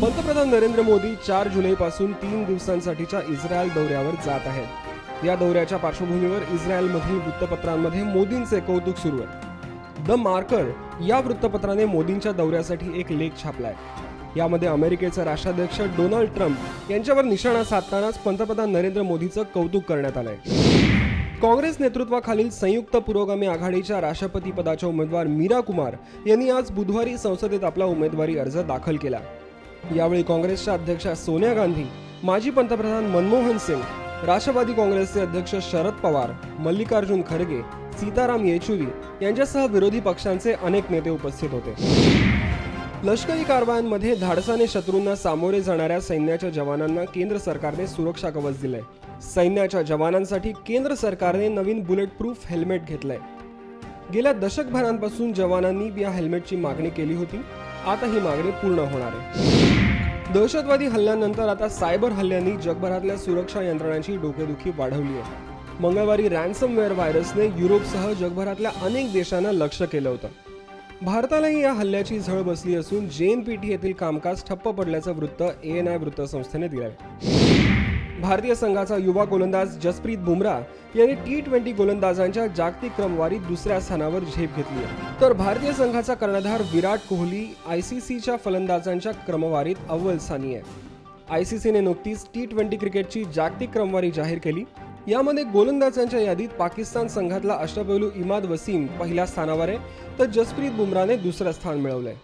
पंतप्रधान नरेंद्र मोदी 4 जुलैपासून 3 दिवसांसाठीच्या इस्रायल दौऱ्यावर जात आहेत। या दौऱ्याच्या पार्श्वभूमीवर इस्रायलमधील वृत्तपत्रांमध्ये मोदींचे कौतुक सुरू आहे। द मार्कर या वृत्तपत्राने मोदींच्या दौऱ्यासाठी एक लेख छापलाय। यामध्ये अमेरिकेचे राष्ट्राध्यक्ष डोनाल्ड ट्रम्प यांच्यावर निशाणा साधतानाच पंतप्रधान नरेंद्र मोदींचं कौतुक करण्यात आलंय। काँग्रेस नेतृत्वाखालील संयुक्त पुरोगामी आघाडीच्या राष्ट्रपती पदाच्या उमेदवार मीरा कुमार यांनी आज बुधवारी संसदेत आपला उमेदवारी अर्ज दाखल केला। यावेळी काँग्रेसच्या अध्यक्षा सोनिया गांधी, माजी पंतप्रधान मनमोहन सिंग, राष्ट्रवादी काँग्रेसचे अध्यक्ष शरद पवार, मल्लिकार्जुन खरगे, सीताराम येचुरी यांच्यासह विरोधी पक्षांचे अनेक नेते उपस्थित होते। लष्करी कारवायांमध्ये धाडसाने शत्रूंना सामोरे जाणाऱ्या सैन्याच्या जवानांना केंद्र सरकारने सुरक्षा कवच दिलंय। सैन्याच्या जवानांसाठी केंद्र सरकारने नवीन बुलेट प्रूफ हेल्मेट घेतलंय। गेल्या दशकभरांपासून जवानांनी या हेल्मेटची मागणी केली होती। आता ही मागणी पूर्ण होणार आहे। दहशतवादी हल्ल्यानंतर आता सायबर हल्ल्यांनी जगभरातल्या सुरक्षा यंत्रणांची डोकेदुखी वाढवली आहे। मंगळवारी रॅन्समवेअर व्हायरसने युरोपसह जगभरातल्या अनेक देशांना लक्ष्य केलं होतं। भारतालाही या हल्ल्याची झळ बसली असून JNPT येथील कामकाज ठप्प पडल्याचं वृत्त ANI वृत्तसंस्थेने दिलंय। भारतीय संघाचा युवा गोलंदाज जसप्रीत बुमराह यांनी T20 गोलंदाजांच्या जागतिक क्रमवारीत दुसऱ्या स्थानावर झेप घेतली आहे, तर भारतीय संघाचा कर्णधार विराट कोहली ICCच्या फलंदाजांच्या क्रमवारीत अव्वल स्थानी आहे। ICCने नुकतीच T20 क्रिकेटची जागतिक क्रमवारी जाहीर केली। यामध्ये गोलंदाजांच्या यादीत पाकिस्तान संघातला अष्टपैलू इमाद वसीम पहिल्या स्थानावर आहे, तर जसप्रीत बुमराहने दुसरं स्थान मिळवलंय।